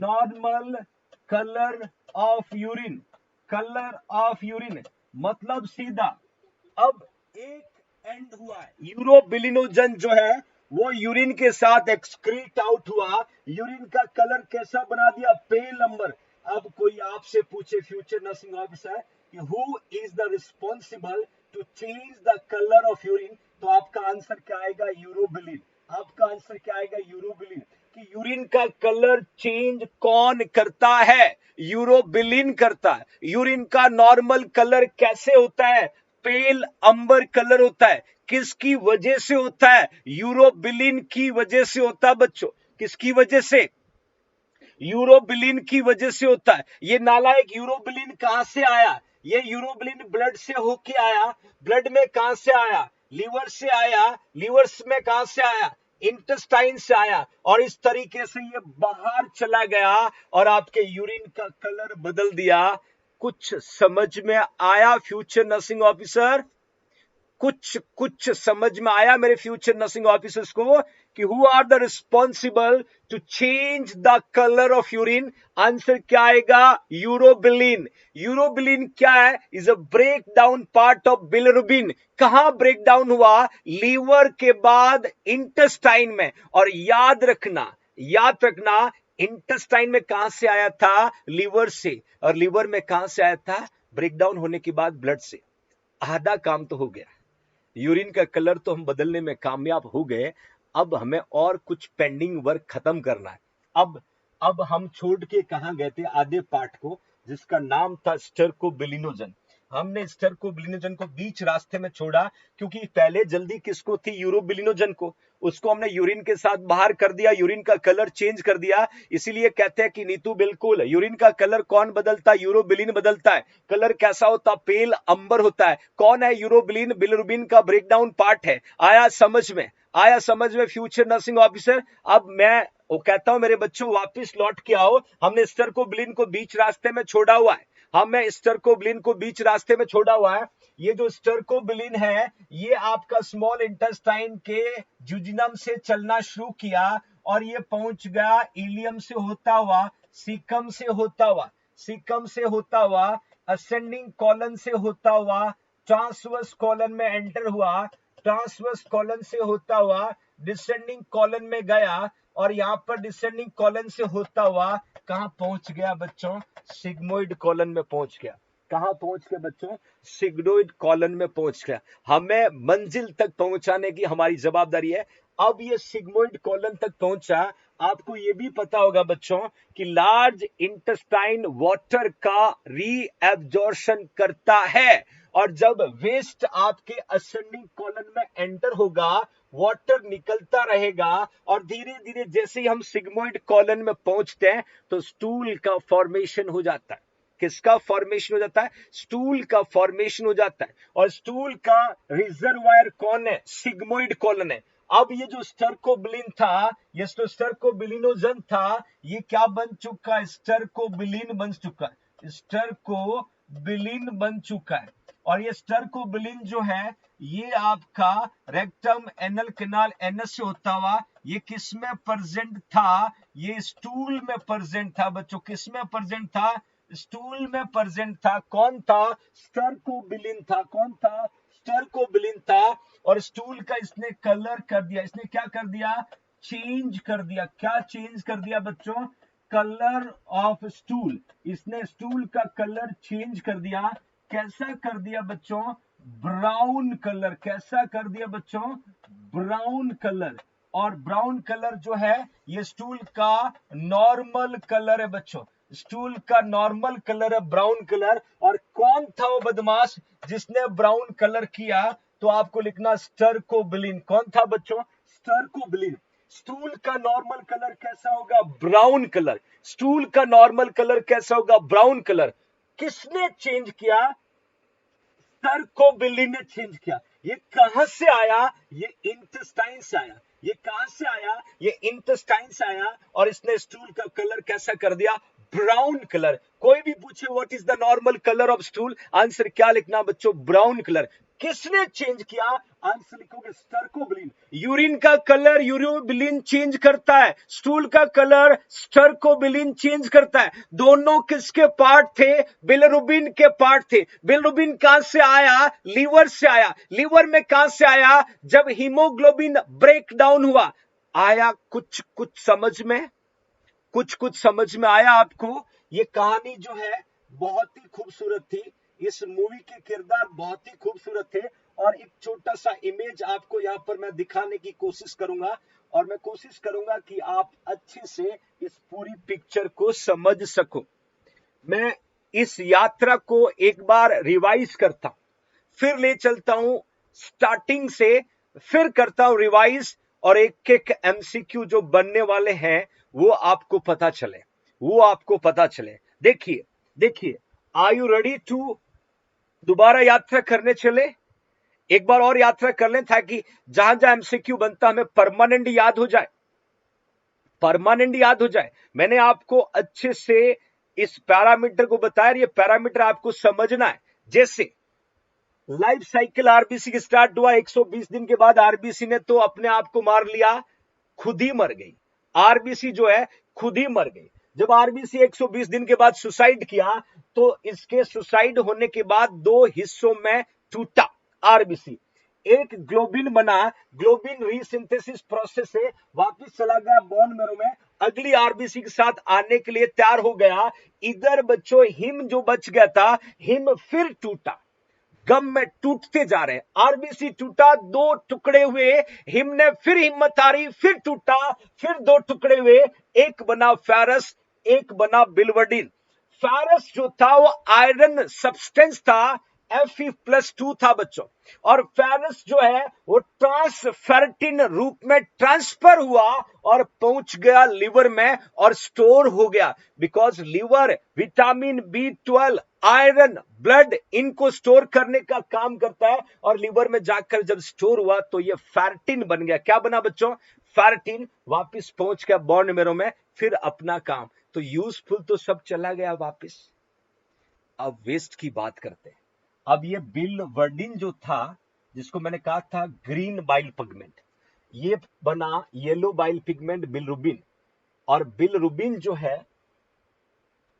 normal colour of urine, colour of urine मतलब सीधा। अब एक एंड हुआ है, यूरोबिलिनोजन जो है वो यूरिन के साथ एक्सक्रीट आउट हुआ, यूरिन का कलर कैसा बना दिया? Pale amber. अब कोई आपसे पूछे फ्यूचर नर्सिंग ऑफिसर कि who is the responsible to change the colour of urine, तो आपका आंसर क्या आएगा? यूरोबिलिन। आपका आंसर क्या आएगा? यूरोबिलिन। कि यूरिन का कलर चेंज कौन करता है? यूरोबिलिन करता है। यूरिन का नॉर्मल कलर कैसे होता है? पेल अंबर कलर होता है। किसकी वजह से होता है? यूरोबिलिन की वजह से होता है बच्चों। किसकी वजह से? यूरोबिलिन की वजह से होता है। ये नालायक यूरोबिलिन कहां से आया? ये यूरोबिलिन ब्लड से होके आया। ब्लड में कहां से आया? लीवर से आया। लीवर में कहां से आया? इंटेस्टाइन से आया। और इस तरीके से ये बाहर चला गया और आपके यूरिन का कलर बदल दिया। कुछ समझ में आया फ्यूचर नर्सिंग ऑफिसर? कुछ कुछ समझ में आया मेरे फ्यूचर नर्सिंग ऑफिसर्स को कि who are the responsible to change the colour of urine? Answer क्या आएगा? यूरोबिलिन। यूरोबिलिन क्या है? Is a break down part of bilirubin. कहां ब्रेक डाउन हुआ? लीवर के बाद इंटेस्टाइन में। और याद रखना, याद रखना, इंटेस्टाइन में कहां से आया था? लीवर से। और लीवर में कहां से आया था? ब्रेकडाउन होने के बाद ब्लड से। आधा काम तो हो गया, यूरिन का कलर तो हम बदलने में कामयाब हो गए। अब हमें और कुछ पेंडिंग वर्क खत्म करना है। अब हम छोड़ के कहां गए थे? आधे पार्ट को, जिसका नाम था स्टर्कोबिलिनोजन। हमने स्टर्कोबिलिनोजन को बीच रास्ते में छोड़ा, क्योंकि पहले जल्दी किसको थी? यूरोबिलिनोजन को। उसको हमने यूरिन के साथ बाहर कर दिया, यूरिन का कलर चेंज कर दिया। इसीलिए कहते हैं कि नीतू बिल्कुल, यूरिन का कलर कौन बदलता है? यूरोबिलिन बदलता है। कलर कैसा होता? पेल अंबर होता है। कौन है यूरोबिलिन? बिलिरुबिन का ब्रेकडाउन पार्ट है। आया समझ में? आया समझ में फ्यूचर नर्सिंग ऑफिसर? अब मैं वो कहता हूं मेरे बच्चों वापस लौट के आओ। हमने स्टर्कोबिलिन को बीच रास्ते में छोड़ा हुआ है। हमें स्टर्कोबिलिन को बीच रास्ते में छोड़ा हुआ है। ये जो स्टर्कोबिलिन है, ये आपका स्मॉल इंटेस्टाइन के जुजिनम से चलना शुरू किया और ये पहुंच गया इलियम से होता हुआ, सीकम से होता हुआ, सीकम से होता हुआ, असेंडिंग कॉलन से होता हुआ, ट्रांसवर्स कॉलन में एंटर हुआ, ट्रांसवर्स कॉलन से होता हुआ डिसेंडिंग कॉलन में गया। और यहां पर डिसेंडिंग कॉलन से होता हुआ कहां पहुंच गया बच्चों? सिग्मोइड कॉलन में पहुंच गया। कहां पहुंच गया बच्चों? सिग्मोइड कॉलन में पहुंच गया। हमें मंजिल तक पहुंचाने की हमारी जवाबदारी है। अब ये सिग्मोइड कॉलन तक पहुंचा। आपको ये भी पता होगा बच्चों कि लार्ज इंटेस्टाइन वाटर का रीएब्जॉर्प्शन करता है। और जब वेस्ट आपके असेंडिंग कॉलन में एंटर होगा, वाटर निकलता रहेगा और धीरे धीरे जैसे ही हम सिग्मोइड कॉलन में पहुंचते हैं तो स्टूल का फॉर्मेशन हो जाता है। किसका फॉर्मेशन हो जाता है? स्टूल का फॉर्मेशन हो जाता है। और स्टूल का रिजर्वायर कौन है? सिग्मोइड कॉलन है। अब ये जो स्टर्कोबिलिन था, ये जो स्टर्कोबिलिनोजन था, ये क्या बन चुका है? स्टर्कोबिलिन बन चुका है। स्टर्कोबिलिन बन चुका है। और ये स्टर्कोबिलिन जो है, ये आपका रेक्टम एनल कैनाल एनस से होता हुआ, ये किस में प्रेजेंट था? ये स्टूल में प्रेजेंट था बच्चों। किस में प्रेजेंट था? स्टूल में प्रेजेंट था। कौन था? स्टर्कोबिलिन था। कौन था? स्टर्कोबिलिन था और स्टूल का इसने कलर कर दिया, इसने क्या कर दिया, चेंज कर दिया। क्या चेंज कर दिया बच्चों, कलर ऑफ स्टूल, इसने स्टूल का कलर चेंज कर दिया। कैसा कर दिया बच्चों, ब्राउन कलर। कैसा कर दिया बच्चों, ब्राउन कलर। और ब्राउन कलर जो है ये स्टूल का नॉर्मल कलर है बच्चों, स्टूल का नॉर्मल कलर है ब्राउन कलर। और कौन था वो बदमाश जिसने ब्राउन कलर किया, तो आपको लिखना स्टर्कोबिलिन। कौन था बच्चों, स्टर्कोबिलिन। स्टूल का नॉर्मल कलर कैसा होगा, ब्राउन कलर। स्टूल का नॉर्मल कलर कैसा होगा, ब्राउन कलर। किसने चेंज किया, स्टर्कोबिलिन ने चेंज किया। ये कहां से आया, ये इंटेस्टाइन से आया। ये कहां से आया, ये इंटेस्टाइन से आया। और इसने स्टूल का कलर कैसा कर दिया, ब्राउन कलर। कोई भी पूछे what is the normal colour of stool, answer क्या लिखना बच्चों, ब्राउन कलर। किसने चेंज किया, आंसर लिखोगे स्टर्कोबिलिन। यूरिन का कलर यूरोबिलिन चेंज करता है, स्टूल का कलर स्टर्कोबिलिन चेंज करता है। दोनों किसके पार्ट थे, बिलिरुबिन के पार्ट थे। बिलिरुबिन कहां से आया, लीवर से आया। लीवर में कहां से आया, जब हीमोग्लोबिन ब्रेक डाउन हुआ। आया कुछ कुछ समझ में, कुछ कुछ समझ में आया आपको। ये कहानी जो है बहुत ही खूबसूरत थी, इस मूवी के किरदार बहुत ही खूबसूरत थे। और एक छोटा सा इमेज आपको यहाँ पर मैं दिखाने की कोशिश करूंगा, और मैं कोशिश करूंगा कि आप अच्छे से इस पूरी पिक्चर को समझ सको। मैं इस यात्रा को एक बार रिवाइज करता हूं, फिर ले चलता हूं स्टार्टिंग से, फिर करता हूं रिवाइज, और एक एक एमसीक्यू जो बनने वाले हैं वो आपको पता चले, वो आपको पता चले। देखिए देखिए, आर यू रेडी टू दोबारा यात्रा करने चले, एक बार और यात्रा कर लें ताकि जहां जहां एमसीक्यू बनता हमें परमानेंट याद हो जाए, परमानेंट याद हो जाए। मैंने आपको अच्छे से इस पैरामीटर को बताया, ये पैरामीटर आपको समझना है। जैसे लाइफ साइकिल आरबीसी की स्टार्ट हुआ, 120 दिन के बाद आरबीसी ने तो अपने आप को मार लिया, खुद ही मर गई। आरबीसी जो है खुद ही मर गई। जब आरबीसी 120 दिन के बाद सुसाइड किया, तो इसके सुसाइड होने के बाद दो हिस्सों में टूटा आरबीसी। एक ग्लोबिन बना, ग्लोबिन रीसिंथेसिस प्रोसेस से वापस चला गया बोन मैरो में, अगली आरबीसी के साथ आने के लिए तैयार हो गया। इधर बच्चों हिम जो बच गया था, हिम फिर टूटा, गम में टूटते जा रहे हैं। आरबीसी टूटा, दो टुकड़े हुए, हिम ने फिर हिम्मत हारी, फिर टूटा, फिर दो टुकड़े हुए, एक बना फेरस, एक बना बिलवर्डिन। फेरस जो था वो आयरन सब्सटेंस था, Fe+2 था बच्चों। और फेरस जो है वो ट्रांसफेरेटिन रूप में ट्रांसफर हुआ और पहुंच गया लिवर में और स्टोर हो गया। Because liver vitamin B12, iron, blood, इनको स्टोर करने का काम करता है। और लिवर में जाकर जब स्टोर हुआ तो ये फेरेटिन बन गया। क्या बना बच्चों, फेरेटिन। वापस पहुंच गया बोन मैरो में, फिर अपना काम। तो यूजफुल तो सब चला गया वापस। अब वेस्ट की बात करते हैं। अब ये बिलवर्डिन जो था, जिसको मैंने कहा था ग्रीन बाइल पिगमेंट, ये बना येलो बाइल पिगमेंट बिलरुबिन। और बिलरुबिन जो है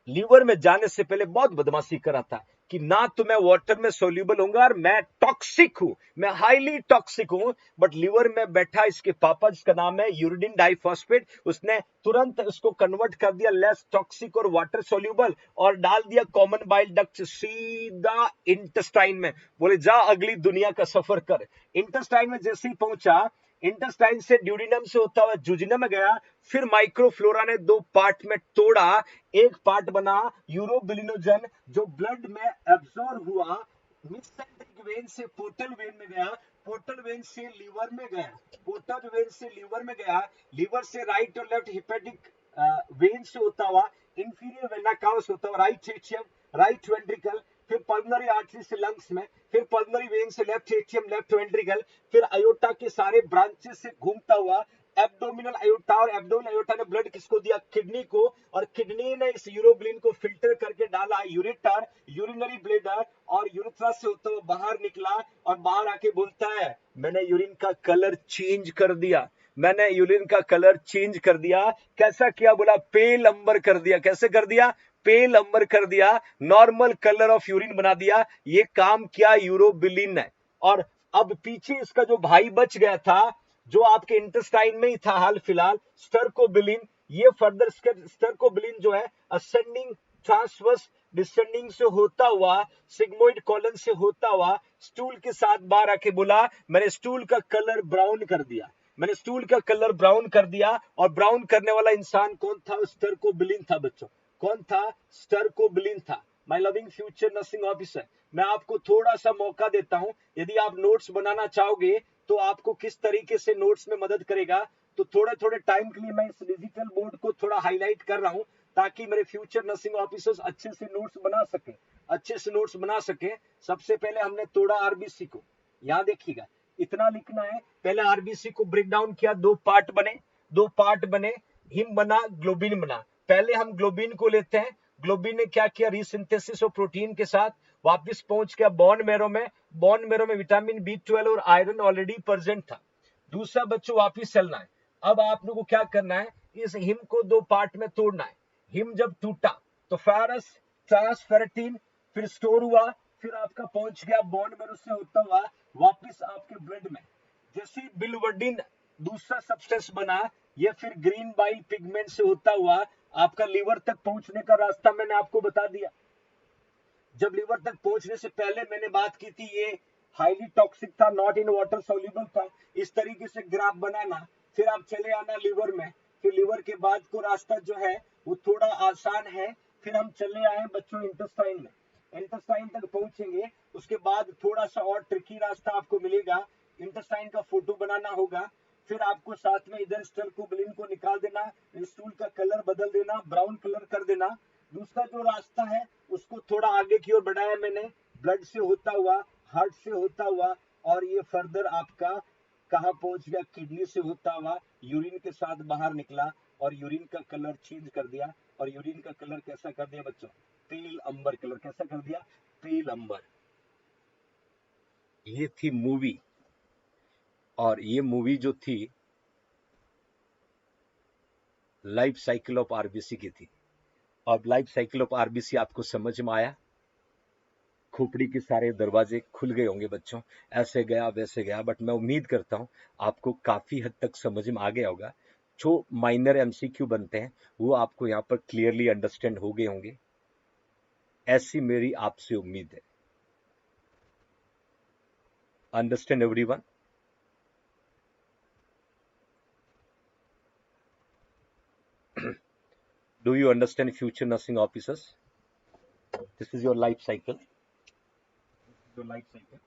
लीवर में जाने से पहले बहुत बदमाशी करा था कि ना तो मैं वाटर में सोल्यूबल होऊंगा और मैं टॉक्सिक हूं, मैं हाईली टॉक्सिक हूं। बट लीवर में बैठा इसके पापा, जिसका नाम है यूरिडिन डाइफॉस्फेट, उसने तुरंत उसको कन्वर्ट कर दिया लेस टॉक्सिक और वाटर सोल्यूबल, और डाल दिया कॉमन बाइल डक्ट सीधा इंटेस्टाइन में। बोले जा अगली दुनिया का सफर कर। इंटेस्टाइन में जैसे ही पहुंचा, इंटेस्टाइन से ड्यूडिनम से होता हुआ जुजिनम में गया, फिर माइक्रोफ्लोरा ने दो पार्ट में तोड़ा। एक पार्ट बना यूरोबिलिनोजन जो ब्लड में एब्जॉर्ब हुआ, मिडसेंट्रिक वेन से पोर्टल वेन में गया, पोर्टल वेन से लीवर में गया, पोर्टल वेन से लीवर में गया, लीवर से राइट और लेफ्ट हिपेटिक वेन से होता हुआ इंफीरियर वेना कावा से होता हुआ राइट एट्रियम, राइट वेंट्रिकल, फिर पल्मोनरी आर्टरी से लंग्स में, फिर पल्मोनरी वेन से लेफ्ट एट्रियम, लेफ्ट वेंट्रिकल, फिर अयोटा के सारे ब्रांचेस से घूमता हुआ एब्डोमिनल अयोटा, और एब्डोमिनल अयोटा ने ब्लड किसको दिया, किडनी को, और किडनी ने इस यूरोबिलिन को फिल्टर करके डाला यूरेटर, यूरिनरी ब्लेडर, और यूरेथ्रा से होता हुआ बाहर निकला, और बाहर आके बोलता है मैंने यूरिन का कलर चेंज कर दिया, मैंने यूरिन का कलर चेंज कर दिया। कैसा किया, बोला पेल अंबर कर दिया। कैसे कर दिया, पेल अंबर कर दिया, नॉर्मल कलर ऑफ यूरिन बना दिया। ये काम किया यूरोबिलिन ने। और अब पीछे इसका जो भाई बच गया था, जो आपके इंटेस्टाइन में ही था हाल फिलहाल, स्टर्कोबिलिन, ये फर्दर स्टर्कोबिलिन जो है असेंडिंग ट्रांसवर्स डिसेंडिंग से होता हुआ, सिग्मोइड कॉलन से होता हुआ स्टूल के साथ बाहर आके बोला मैंने स्टूल का कलर ब्राउन कर दिया, मैंने स्टूल का कलर ब्राउन कर दिया। और ब्राउन करने वाला इंसान कौन था? स्टर्कोबिलिन था बच्चों। कौन था? स्टर्कोबिलिन था। My loving future nursing officer, मैं आपको थोड़ा सा मौका देता हूं, यदि आप नोट्स बनाना चाहोगे तो आपको किस तरीके से नोट्स में मदद करेगा, तो थोड़े थोड़े टाइम के लिए मैं इस डिजिटल बोर्ड को थोड़ा हाईलाइट कर रहा हूं, ताकि मेरे फ्यूचर नर्सिंग ऑफिसर्स अच्छे से नोट्स बना सके, अच्छे से नोट्स बना सके। सबसे पहले हमने तोड़ा आरबीसी को, यहां देखिएगा इतना लिखना है। पहले आरबीसी को ब्रेक डाउन किया, दो पार्ट बने, हिम बना, ग्लोबिन बना। पहले हम ग्लोबिन को लेते हैं। ग्लोबिन ने क्या किया? रीसिंथेसिस ऑफ प्रोटीन के साथ वापस पहुंच गया बोन मैरो में। बोन मैरो में विटामिन B12 और आयरन ऑलरेडी प्रेजेंट था। दूसरा बच्चों वापस चलना है। अब आप लोगों को क्या करना है? इस हिम को दो पार्ट में तोड़ना है। हिम जब टूटा तो फेरस ट्रांसफेरेटिन फिर स्टोर हुआ, फिर आपका पहुंच गया बोन मैरो से होता हुआ वापस आपके ब्लड में। जैसे बिलवर्डिन दूसरा सब्सटेंस बना, ये फिर ग्रीन बाइल पिगमेंट से होता हुआ आपका लिवर तक पहुंचने का रास्ता मैंने आपको बता दिया। जब लिवर तक पहुंचने से पहले मैंने बात की थी, ये हाईली टॉक्सिक था, नॉट इन वाटर सोल्यूबल था। इस तरीके से ग्राफ बनाना, फिर आप चले आना लिवर में, फिर लिवर के बाद को रास्ता जो है वो थोड़ा आसान है। फिर हम चले आए बच्चों इंटेस्टाइन में, इंटेस्टाइन तक पहुंचेंगे, उसके बाद थोड़ा सा और ट्रिकी रास्ता आपको मिलेगा। इंटेस्टाइन का फोटो बनाना होगा, फिर आपको साथ में इधर स्टर्कोबिलिन को निकाल देना, स्टूल का कलर बदल देना, ब्राउन कलर कर देना। दूसरा जो रास्ता है उसको थोड़ा आगे की ओर बढ़ाया मैंने, ब्लड से होता हुआ, हार्ट से होता हुआ, और ये फर्दर आपका कहाँ पहुंच गया? किडनी से होता हुआ यूरिन के साथ बाहर निकला, और यूरिन का कलर चेंज कर दिया। और यूरिन का कलर कैसा कर दिया बच्चों? पील अंबर कलर। कैसा कर दिया? पील अंबर। ये थी मूवी, और ये मूवी जो थी लाइफ साइकिल ऑफ आरबीसी की थी। अब लाइफ साइकिल ऑफ आरबीसी आपको समझ में आया? खोपड़ी के सारे दरवाजे खुल गए होंगे बच्चों, ऐसे गया वैसे गया, बट मैं उम्मीद करता हूं आपको काफी हद तक समझ में आ गया होगा। जो माइनर एमसीक्यू बनते हैं वो आपको यहाँ पर क्लियरली अंडरस्टैंड हो गए होंगे, ऐसी मेरी आपसे उम्मीद है। Understand everyone? Do you understand future nursing officers? This is your life cycle. Your life cycle.